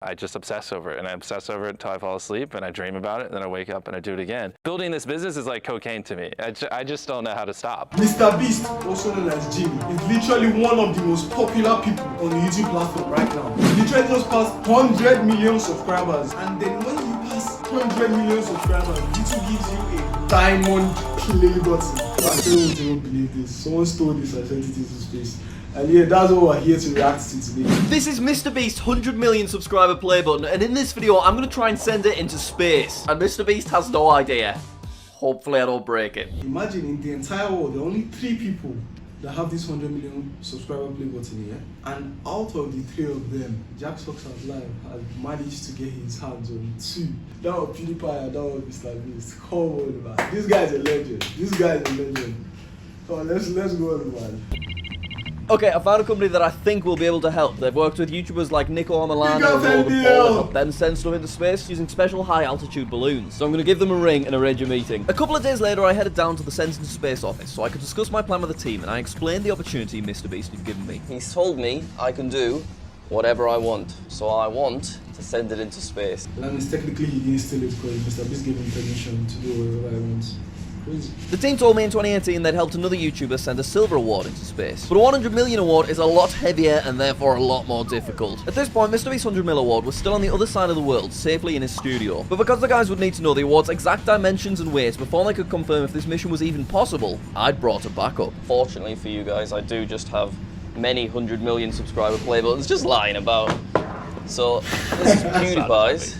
I just obsess over it, and I obsess over it until I fall asleep, and I dream about it, and then I wake up and I do it again. Building this business is like cocaine to me. I just don't know how to stop. mrbeast, also known as Jimmy, is literally one of the most popular people on the YouTube platform right now. He literally just passed 100 million subscribers, and then when you pass 100 million subscribers, YouTube gives you a diamond play button. I still won't even believe this. Someone stole this and sent it into space. And yeah, that's what we're here to react to today. This is mrbeast's 100 million subscriber play button, and in this video, I'm going to try and send it into space. And mrbeast has no idea. Hopefully I don't break it. Imagine in the entire world, there are only 3 people that have this 100 million subscriber play button here. And out of the 3 of them, JackSucksAtLife has managed to get his hands on 2. That was PewDiePie and that was mrbeast. Come on, man. This guy is a legend. This guy is a legend. So let's go on, man. Okay, I found a company that I think will be able to help. They've worked with YouTubers like Nico Milano and Logan Paul and helped them send stuff into space using special high-altitude balloons. So I'm going to give them a ring and arrange a meeting. A couple of days later, I headed down to the Send into Space office so I could discuss my plan with the team, and I explained the opportunity mrbeast had given me. He's told me I can do whatever I want, so I want to send it into space. That means technically he didn't steal it because mrbeast gave him permission to do whatever I want. Crazy. The team told me in 2018 they'd helped another YouTuber send a silver award into space. But a 100 million award is a lot heavier and therefore a lot more difficult. At this point, mrbeast's 100 mil award was still on the other side of the world, safely in his studio. But because the guys would need to know the award's exact dimensions and weight before they could confirm if this mission was even possible, I'd brought a backup. Fortunately for you guys, I do just have many 100 million subscriber play buttons just lying about. So, this is PewDiePie's.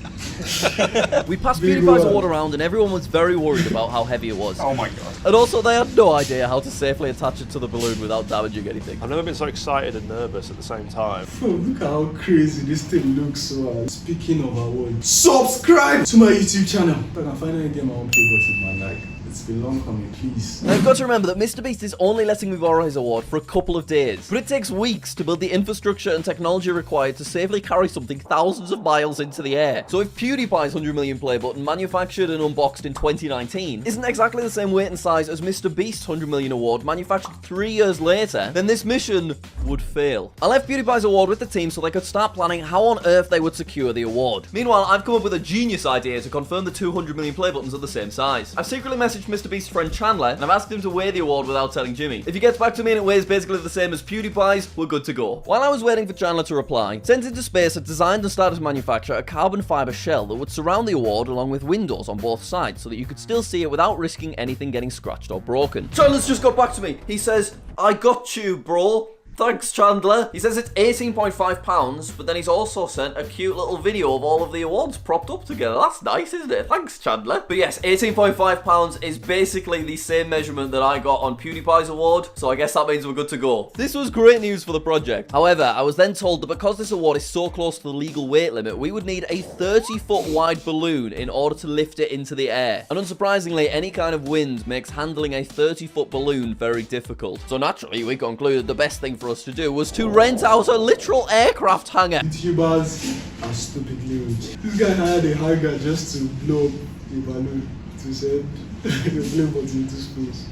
We passed PewDiePie's award around and everyone was very worried about how heavy it was. Oh my god. And also they had no idea how to safely attach it to the balloon without damaging anything. I've never been so excited and nervous at the same time. Look at how crazy this thing looks. So, speaking of awards, subscribe to my YouTube channel. If I can finally get my own play button, man. Like, it's been long coming, please. Now, you've got to remember that mrbeast is only letting me borrow his award for a couple of days, but it takes weeks to build the infrastructure and technology required to safely carry something thousands of miles into the air. So if PewDiePie's 100 million play button, manufactured and unboxed in 2019, isn't exactly the same weight and size as mrbeast's 100 million award, manufactured 3 years later, then this mission would fail. I left PewDiePie's award with the team so they could start planning how on earth they would secure the award. Meanwhile, I've come up with a genius idea to confirm the 200 million play buttons are the same size. I've secretly messaged mrbeast's friend Chandler, and I've asked him to weigh the award without telling Jimmy. If he gets back to me and it weighs basically the same as PewDiePie's, we're good to go. While I was waiting for Chandler to reply, Sent into Space had designed and started to manufacture a carbon fiber shell that would surround the award along with windows on both sides so that you could still see it without risking anything getting scratched or broken. Chandler's just got back to me. He says, "I got you, bro." Thanks, Chandler. He says it's 18.5 pounds, but then he's also sent a cute little video of all of the awards propped up together. That's nice, isn't it? Thanks, Chandler. But yes, 18.5 pounds is basically the same measurement that I got on PewDiePie's award, so I guess that means we're good to go. This was great news for the project. However, I was then told that because this award is so close to the legal weight limit, we would need a 30-foot wide balloon in order to lift it into the air. And unsurprisingly, any kind of wind makes handling a 30-foot balloon very difficult. So naturally, we concluded the best thing for us to do was to rent out a literal aircraft hangar. YouTubers are stupidly rich. This guy hired a hangar just to blow up the balloon to send the play button into space.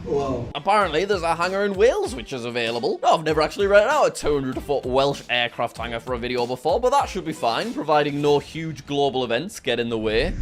Wow. Apparently, there's a hangar in Wales which is available. I've never actually rented out a 200-foot Welsh aircraft hangar for a video before, but that should be fine, providing no huge global events get in the way.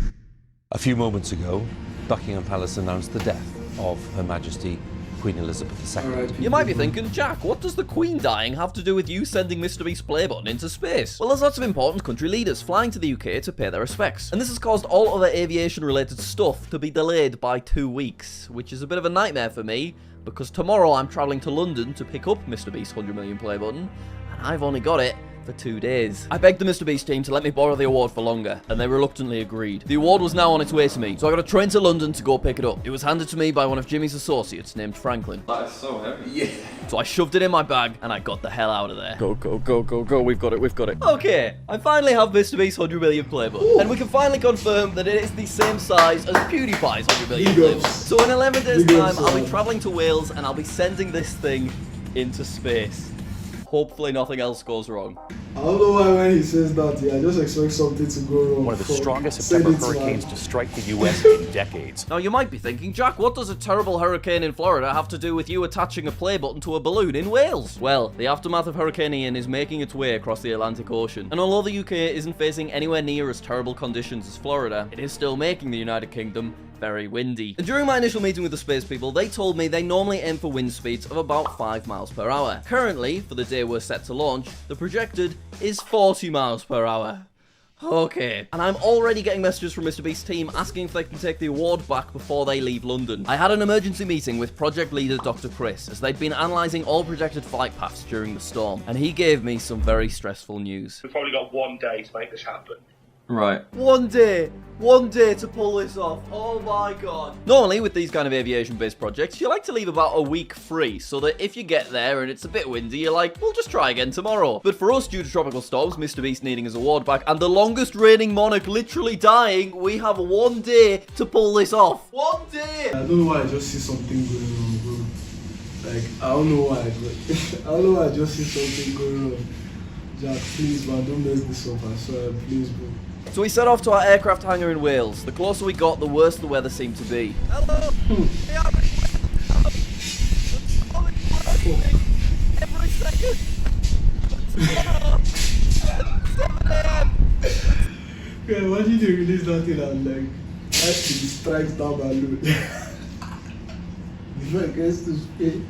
A few moments ago, Buckingham Palace announced the death of Her Majesty Queen Elizabeth II. Right, You might be thinking, Jack, what does the Queen dying have to do with you sending mrbeast's play button into space? Well, there's lots of important country leaders flying to the UK to pay their respects, and this has caused all other aviation-related stuff to be delayed by 2 weeks, which is a bit of a nightmare for me, because tomorrow I'm travelling to London to pick up mrbeast's 100 million play button, and I've only got it for 2 days. I begged the mrbeast team to let me borrow the award for longer, and they reluctantly agreed. The award was now on its way to me, so I got a train to London to go pick it up. It was handed to me by one of Jimmy's associates named Franklin. That is so heavy. Yeah. So I shoved it in my bag, and I got the hell out of there. Go, go, go, go, go, we've got it, we've got it. Okay, I finally have mrbeast's 100 million play button, and we can finally confirm that it is the same size as PewDiePie's 100 million play button. So in 11 days time, I'll be travelling to Wales, and I'll be sending this thing into space. Hopefully nothing else goes wrong. I don't know why when he says that, I just expect something to go wrong. One of the strongest Send September it to hurricanes him. to strike the U.S. in decades. Now you might be thinking, Jack, what does a terrible hurricane in Florida have to do with you attaching a play button to a balloon in Wales? Well, the aftermath of Hurricane Ian is making its way across the Atlantic Ocean. And although the UK isn't facing anywhere near as terrible conditions as Florida, it is still making the United Kingdom very windy. And during my initial meeting with the space people, they told me they normally aim for wind speeds of about 5 miles per hour. Currently, for the day we're set to launch, the projected is 40 miles per hour. Okay. And I'm already getting messages from MrBeast's team asking if they can take the award back before they leave London. I had an emergency meeting with project leader Dr. Chris, as they'd been analysing all projected flight paths during the storm, and he gave me some very stressful news. We've probably got 1 day to make this happen. Right. One day to pull this off. Oh my god. Normally, with these kind of aviation-based projects, you like to leave about a week free, so that if you get there and it's a bit windy, you're like, we'll just try again tomorrow. But for us, due to tropical storms, MrBeast needing his award back, and the longest reigning monarch literally dying, we have 1 day to pull this off. 1 day! I don't know why I just see something going on, bro. Like, I don't know why, but I don't know why I just see something going on. Jack, please, man, don't mess this up, I swear, please, bro. So we set off to our aircraft hangar in Wales. The closer we got, the worse the weather seemed to be. Hello! Every second! 7 a.m. Yeah, imagine they release that thing and like, actually strikes down my load. Before it gets to space.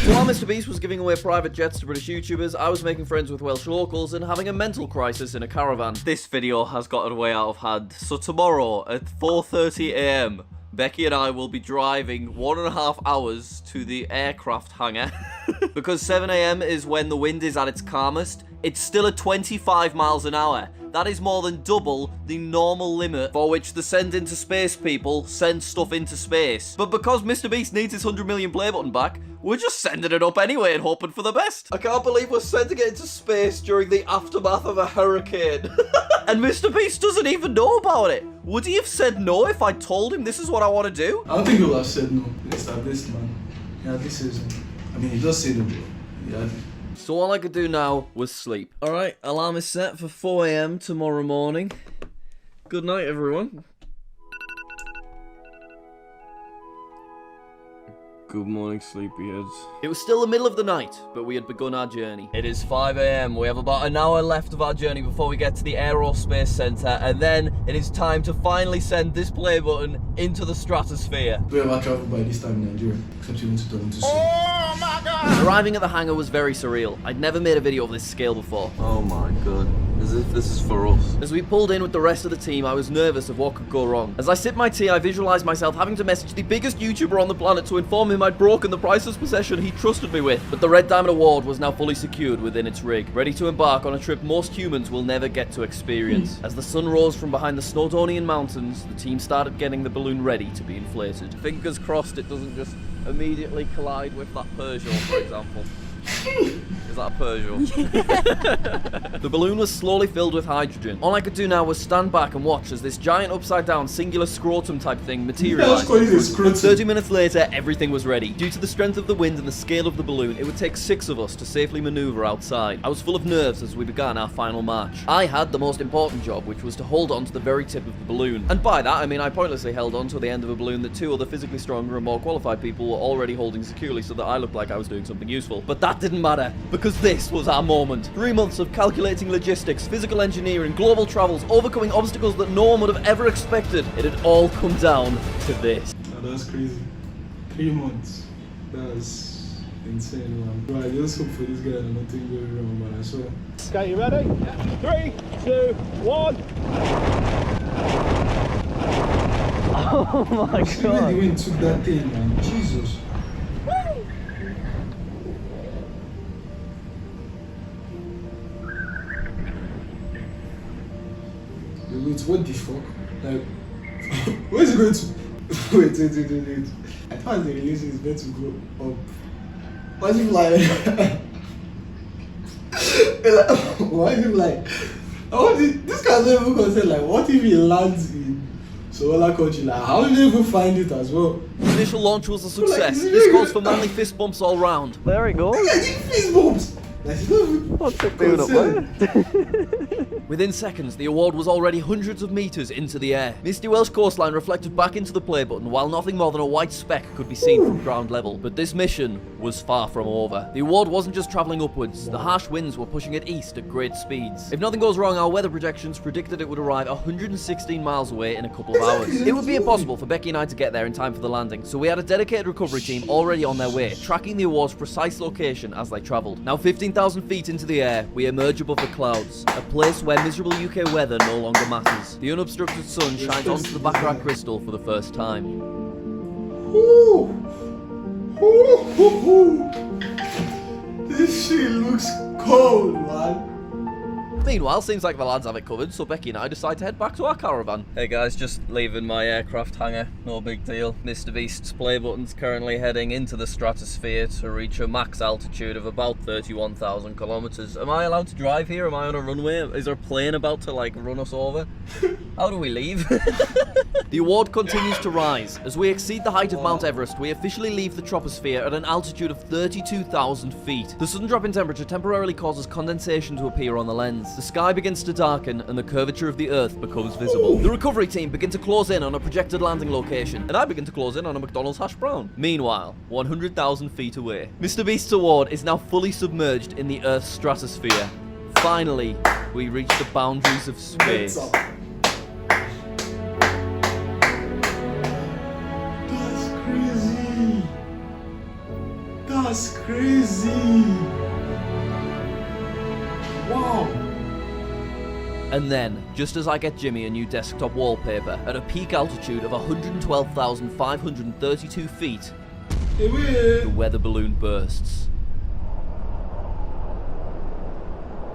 So while MrBeast was giving away private jets to British YouTubers, I was making friends with Welsh locals and having a mental crisis in a caravan. This video has gotten way out of hand. So tomorrow at 4:30 a.m, Becky and I will be driving 1.5 hours to the aircraft hangar. Because 7 a.m. is when the wind is at its calmest. It's still at 25 miles an hour. That is more than double the normal limit for which the send into space people send stuff into space. But because MrBeast needs his 100 million play button back, we're just sending it up anyway and hoping for the best. I can't believe we're sending it into space during the aftermath of a hurricane. And MrBeast doesn't even know about it. Would he have said no if I told him this is what I want to do? I don't think he'll have said no. It's like this, man. Yeah, this is. I mean, he just said no, bro. Yeah. So all I could do now was sleep. Alright, alarm is set for 4 a.m. tomorrow morning. Good night, everyone. Good morning, sleepyheads. It was still the middle of the night, but we had begun our journey. It is 5 a.m. We have about an hour left of our journey before we get to the Aerospace Centre, and then it is time to finally send this play button into the stratosphere. Do you ever travel by this time in Nigeria? Except you went to Toronto soon. Oh my god! Arriving at the hangar was very surreal. I'd never made a video of this scale before. Oh my god. As if this is for us. As we pulled in with the rest of the team, I was nervous of what could go wrong. As I sipped my tea, I visualized myself having to message the biggest YouTuber on the planet to inform him I'd broken the priceless possession he trusted me with. But the Red Diamond Award was now fully secured within its rig, ready to embark on a trip most humans will never get to experience. As the sun rose from behind the Snowdonian mountains, the team started getting the balloon ready to be inflated. Fingers crossed it doesn't just immediately collide with that Peugeot, for example. Is that a Peugeot? The balloon was slowly filled with hydrogen. All I could do now was stand back and watch as this giant upside-down singular scrotum type thing materialized. 30 minutes later, everything was ready. Due to the strength of the wind and the scale of the balloon, it would take 6 of us to safely maneuver outside. I was full of nerves as we began our final march. I had the most important job, which was to hold on to the very tip of the balloon. And by that, I mean I pointlessly held on to the end of a balloon that 2 other physically stronger and more qualified people were already holding securely so that I looked like I was doing something useful. But that didn't matter, because this was our moment. 3 months of calculating logistics, physical engineering, global travels, overcoming obstacles that no one would have ever expected. It had all come down to this. Oh, that's crazy. 3 months. That's insane, man. Bro, I just hope for this guy that nothing goes wrong, man, I swear. Okay, you ready? 3, 2, 1. Oh my god. The wind took that thing, man. Jesus. Wait, what the fuck? Like, where is it going to? Wait. I thought the release is meant to go up. What if like, what if like, this guy's not even concerned, like, what if he lands in some other country? Like, how did they even find it as well? The initial launch was a success. This calls for manly fist bumps all round. There it goes. Fist bumps! Like, he's not even concerned. Within seconds, the award was already hundreds of meters into the air. Misty Welsh coastline reflected back into the play button, while nothing more than a white speck could be seen from ground level. But this mission was far from over. The award wasn't just travelling upwards, the harsh winds were pushing it east at great speeds. If nothing goes wrong, our weather projections predicted it would arrive 116 miles away in a couple of hours. It would be impossible for Becky and I to get there in time for the landing, so we had a dedicated recovery team already on their way, tracking the award's precise location as they travelled. Now 15,000 feet into the air, we emerge above the clouds, a place where miserable UK weather no longer matters. The unobstructed sun shines onto the Baccarat crystal for the first time. Ooh. Ooh, ooh, ooh. This shit looks cold, man. Meanwhile, seems like the lads have it covered, so Becky and I decide to head back to our caravan. Hey guys, just leaving my aircraft hangar, no big deal. MrBeast's play button's currently heading into the stratosphere to reach a max altitude of about 31,000 kilometers. Am I allowed to drive here? Am I on a runway? Is there a plane about to like run us over? How do we leave? The award continues to rise. As we exceed the height of Mount Everest, we officially leave the troposphere at an altitude of 32,000 feet. The sudden drop in temperature temporarily causes condensation to appear on the lens. The sky begins to darken and the curvature of the Earth becomes visible. The recovery team begin to close in on a projected landing location, and I begin to close in on a McDonald's hash brown. Meanwhile, 100,000 feet away, MrBeast's award is now fully submerged in the Earth's stratosphere. Finally, we reach the boundaries of space. That's crazy. Wow. And then, just as I get Jimmy a new desktop wallpaper at a peak altitude of 112,532 feet, the weather balloon bursts.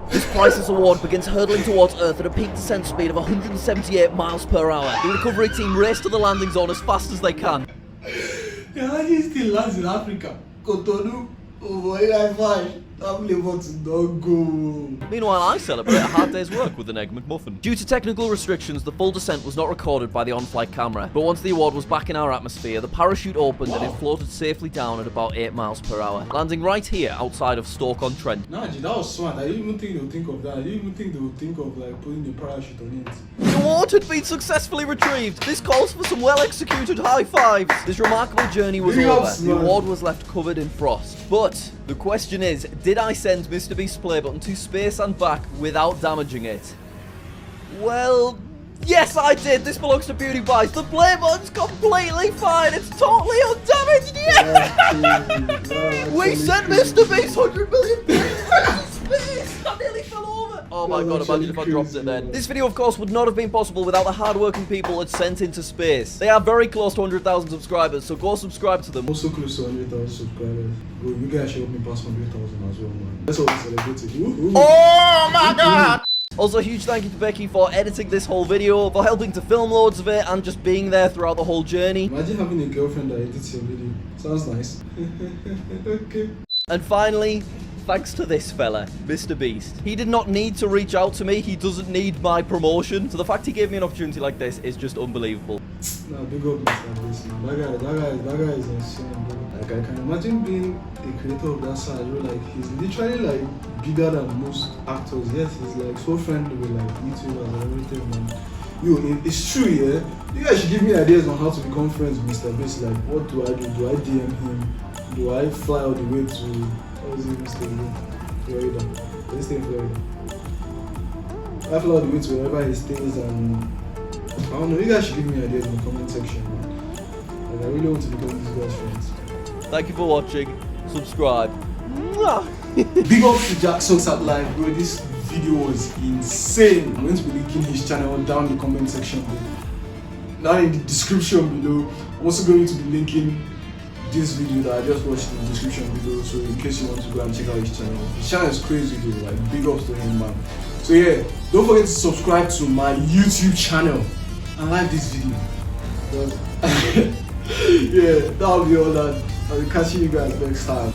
This priceless award begins hurtling towards Earth at a peak descent speed of 178 miles per hour. The recovery team race to the landing zone as fast as they can. Yeah, he still lands in Africa. Cotonou, over I'm able to not go. Meanwhile, I celebrate a hard day's work with an Egg McMuffin. Due to technical restrictions, the full descent was not recorded by the on-flight camera, but once the award was back in our atmosphere, the parachute opened and it floated safely down at about 8 miles per hour, landing right here outside of Stoke-on-Trent. Nah, G, that was smart. I didn't even think they would think of that. I didn't even think they would think of like putting the parachute on it. The award had been successfully retrieved. This calls for some well-executed high fives. This remarkable journey was over. The award was left covered in frost. But the question is, did I send MrBeast's play button to space and back without damaging it? Well, yes I did. This belongs to PewDiePie. The play button's completely fine. It's totally undamaged. Yeah! We sent MrBeast 100 million plays to space. I nearly fell over. Oh my god, imagine if I dropped it then. This video, of course, would not have been possible without the hard-working people at Ascent into space. They are very close to 100,000 subscribers, so go subscribe to them. Also close to 100,000 subscribers. Bro, you guys should help me pass 100,000 as well, man. That's what we celebrated. Oh my god! Also, a huge thank you to Becky for editing this whole video, for helping to film loads of it, and just being there throughout the whole journey. Imagine having a girlfriend that edits your video. Sounds nice. Okay. And finally, thanks to this fella, MrBeast. He did not need to reach out to me. He doesn't need my promotion. So the fact he gave me an opportunity like this is just unbelievable. Nah, big up MrBeast. That guy is insane, bro. Like, I can imagine being a creator of that side, bro. Like, he's literally like bigger than most actors. Yes, he's like so friendly with like YouTubers and everything, man. Yo, it's true, yeah. You guys should give me ideas on how to become friends with MrBeast. Like, what do I do? Do I DM him? Do I fly all the way to... How is it even staying in Florida? Let's stay in Florida. I fly all the way to wherever he stays, and I don't know. You guys should give me ideas in the comment section, man. Like, I really want to become these guys' friends. Thank you for watching. Subscribe. Mwah! Big up to JackSucksAtLife, bro. This video was insane. I'm going to be linking his channel down in the comment section below. Down in the description below. I'm also going to be linking this video that I just watched in the description below, so in case you want to go and check out his channel. His channel is crazy though, like big ups to him, man. So yeah, don't forget to subscribe to my YouTube channel and like this video. Yeah, that'll be all that. I'll be catching you guys next time.